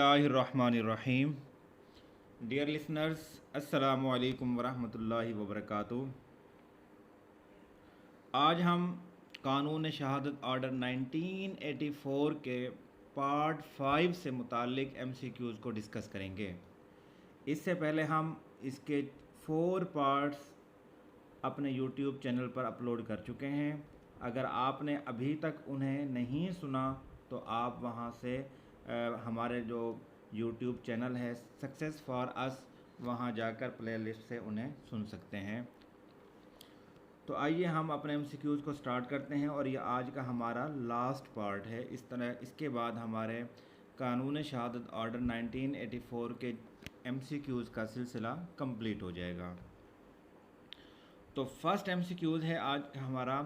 बिस्मिल्लाहिर्रहमानिर्रहीम। Dear listeners, अस्सलामु अलैकुम वरहमतुल्लाहि वबरकातुहू। आज हम कानून शहादत आर्डर 1984 के पार्ट 5 से मुतालिक MCQs को डिस्कस करेंगे। इससे पहले हम इसके 4 पार्ट्स अपने यूट्यूब चैनल पर अपलोड कर चुके हैं। अगर आपने अभी तक उन्हें नहीं सुना तो आप वहां से हमारे जो यूट्यूब चैनल है सक्सेस फॉर अस, वहां जाकर प्लेलिस्ट से उन्हें सुन सकते हैं। तो आइए हम अपने MCQs को स्टार्ट करते हैं और ये आज का हमारा लास्ट पार्ट है। इस तरह इसके बाद हमारे कानून शहादत आर्डर 1984 के MCQs का सिलसिला कंप्लीट हो जाएगा। तो फर्स्ट MCQs है आज हमारा,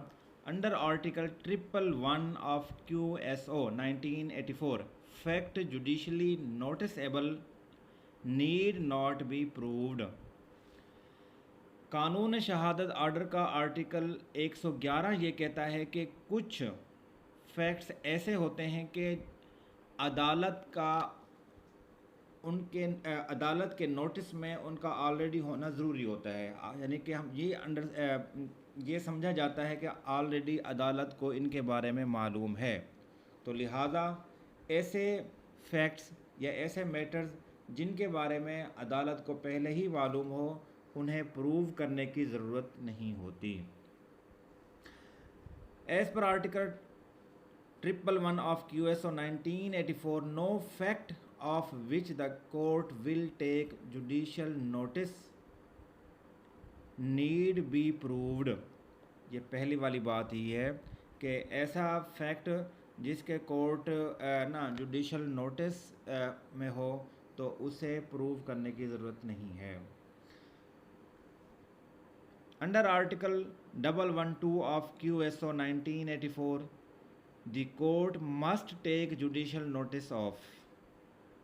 under article 111 of QSO 1984 fact judicially noticeable need not be proved. कानून शहादत आर्डर का आर्टिकल 111 ये कहता है कि कुछ फैक्ट्स ऐसे होते हैं कि अदालत के नोटिस में उनका ऑलरेडी होना ज़रूरी होता है। यानी कि हम ये समझा जाता है कि ऑलरेडी अदालत को इनके बारे में मालूम है। तो लिहाजा ऐसे फैक्ट्स या ऐसे मैटर्स जिनके बारे में अदालत को पहले ही मालूम हो, उन्हें प्रूव करने की ज़रूरत नहीं होती। As per article 111 of QSO 1984, no fact of which the court will take judicial notice need be proved। ये पहली वाली बात ही है कि ऐसा फैक्ट जिसके कोर्ट जुडिशल नोटिस में हो तो उसे प्रूव करने की ज़रूरत नहीं है। Under article 112 of QSO 1984, the court must take judicial notice of.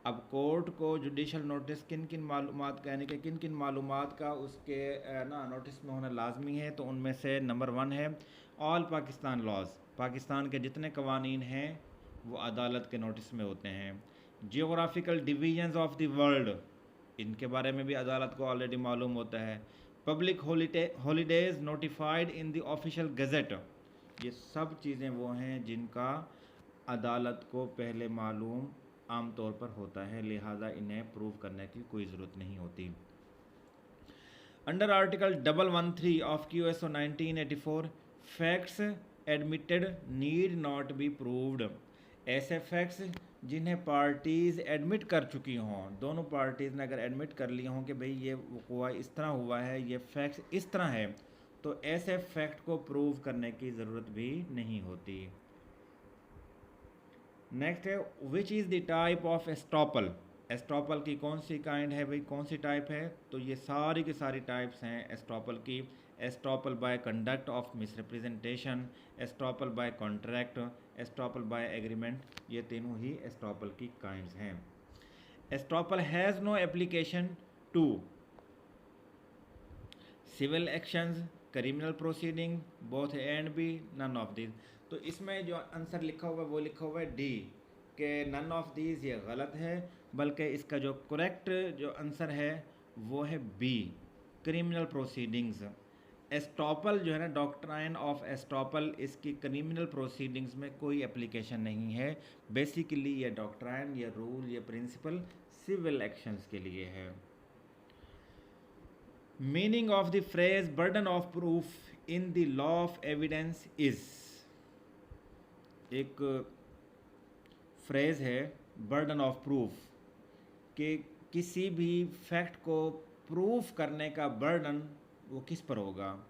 अब कोर्ट को जुडिशल नोटिस किन किन मालूमात का, यानी कि किन किन मालूमात का उसके नोटिस में होना लाजमी है, तो उनमें से नंबर 1 है ऑल पाकिस्तान लॉज। पाकिस्तान के जितने कवानीन हैं वो अदालत के नोटिस में होते हैं। Geographical divisions of the world, इनके बारे में भी अदालत को ऑलरेडी मालूम होता है। Public holidays notified in the official gazette, ये सब चीज़ें वो हैं जिनका अदालत को पहले मालूम आम तौर पर होता है, लिहाजा इन्हें प्रूव करने की कोई ज़रूरत नहीं होती। Under article 113 of QSO 1984, facts admitted need not be proved. ऐसे फैक्ट्स जिन्हें पार्टीज़ एडमिट कर चुकी हों, दोनों पार्टीज़ ने अगर एडमिट कर लिए हों कि भाई ये हुआ, इस तरह हुआ है, ये फैक्ट्स इस तरह है, तो ऐसे फैक्ट को प्रूव करने की ज़रूरत भी नहीं होती। नेक्स्ट है which is the type of estoppel. Estoppel की कौन सी काइंड है भाई, कौन सी टाइप है, तो ये सारी की सारी टाइप्स हैं एस्टॉपल की। Estoppel by conduct of misrepresentation, estoppel by contract, estoppel by agreement, ये तीनों ही एस्टॉपल की काइंड्स हैं। Estoppel has no application to civil actions, criminal proceeding, both A and B, none of this. तो इसमें जो आंसर लिखा हुआ है वो लिखा हुआ है डी, कि नन ऑफ दीज ये गलत है, बल्कि इसका जो करेक्ट जो आंसर है वो है बी, क्रिमिनल प्रोसीडिंग्स। एस्टॉपल जो है ना, डॉक्ट्राइन ऑफ एस्टॉपल, इसकी क्रिमिनल प्रोसीडिंग्स में कोई एप्लीकेशन नहीं है। बेसिकली ये डॉक्ट्राइन, ये रूल, ये प्रिंसिपल सिविल एक्शंस के लिए है। Meaning of the phrase burden of proof in the law of evidence is, एक फ्रेज है बर्डन ऑफ प्रूफ, कि किसी भी फैक्ट को प्रूफ करने का बर्डन वो किस पर होगा।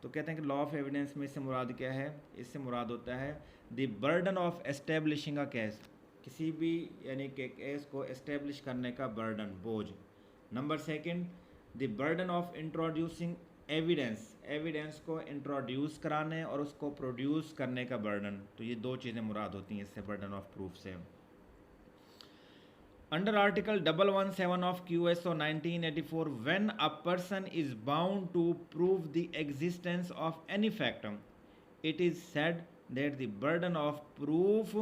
तो कहते हैं कि लॉ ऑफ एविडेंस में इससे मुराद क्या है, इससे मुराद होता है the burden of establishing a case, किसी भी यानी कि केस को एस्टेब्लिश करने का बर्डन, बोझ। Number 2, the burden of introducing evidence, evidence को इंट्रोड्यूस कराने और उसको प्रोड्यूस करने का बर्डन। तो ये दो चीज़ें मुराद होती हैं इससे, बर्डन ऑफ प्रूफ से। Under article 117 of QSO 1984, when a person is bound to prove the existence of any fact, it is said that the burden of proof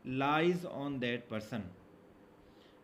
lies on that person.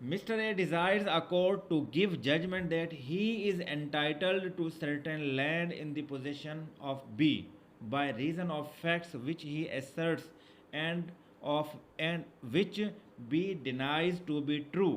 Mr. A desires a court to give judgment that he is entitled to certain land in the possession of B by reason of facts which he asserts and which B denies to be true۔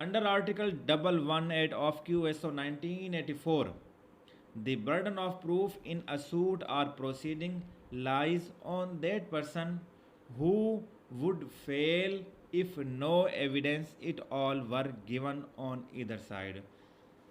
Under Article 118 of QSO 1984, the burden of proof in a suit or proceeding lies on that person who would fail if no evidence at all were given on either side۔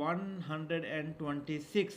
126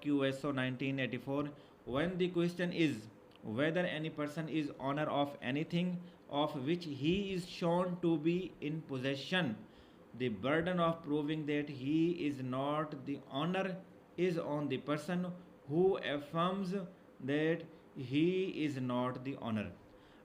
QSO 1984 when the question is whether any person is owner of anything of which he is shown to be in possession, the burden of proving that he is not the owner is on the person who affirms that he is not the owner۔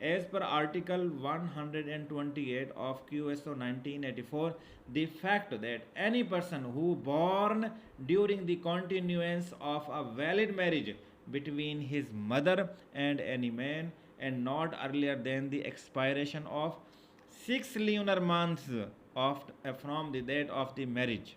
As per Article 128 of QSO 1984, the fact that any person who born during the continuance of a valid marriage between his mother and any man and not earlier than the expiration of 6 lunar months from the date of the marriage۔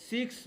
6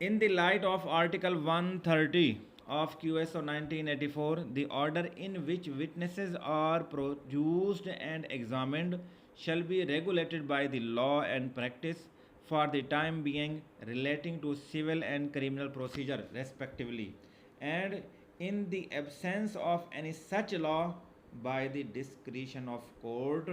In the light of Article 130 of QSO 1984, the order in which witnesses are produced and examined shall be regulated by the law and practice for the time being relating to civil and criminal procedure respectively, and in the absence of any such law by the discretion of court۔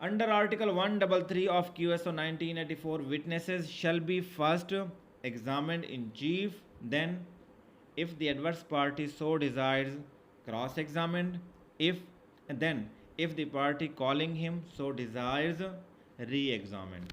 Under Article 133 of QSO 1984, witnesses shall be first examined in chief, then, if the adverse party so desires, cross-examined, if the party calling him so desires, re-examined.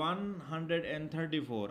134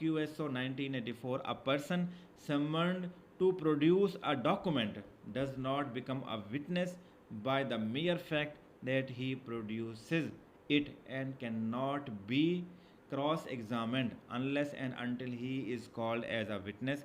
QSO 1984, a person summoned to produce a document does not become a witness by the mere fact that he produces it and cannot be cross-examined unless and until he is called as a witness.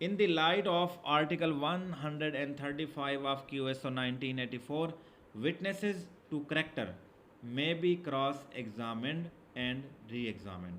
In the light of Article 135 of QSO 1984, witnesses to character may be cross-examined and re-examined.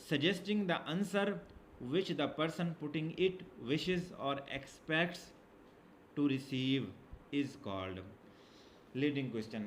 suggesting the answer which the person putting it wishes or expects to receive is called leading question.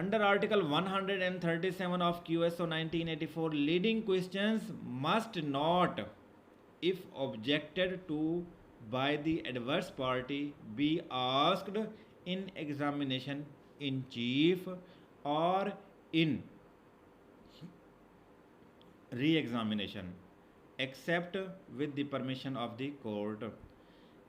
Under Article 137 of QSO 1984, leading questions must not, if objected to by the adverse party, be asked in examination in chief or in re-examination, except with the permission of the court.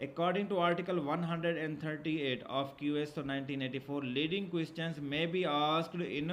According to Article 138 of QSO 1984, leading questions may be asked in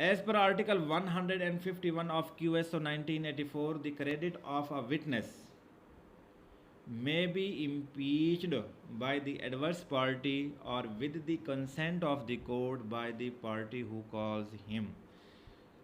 As per Article 151 of QSO 1984, the credit of a witness may be impeached by the adverse party or with the consent of the court by the party who calls him.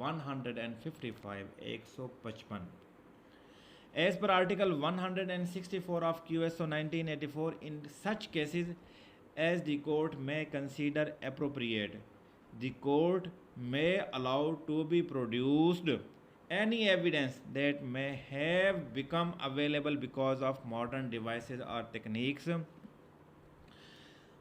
155 155. As per Article 164 of QSO 1984, in such cases as the court may consider appropriate, the court may allow to be produced any evidence that may have become available because of modern devices or techniques.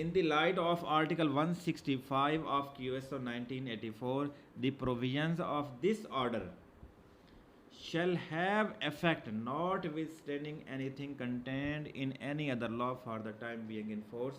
In the light of Article 165 of QSO 1984, the provisions of this order shall have effect notwithstanding anything contained in any other law for the time being in force.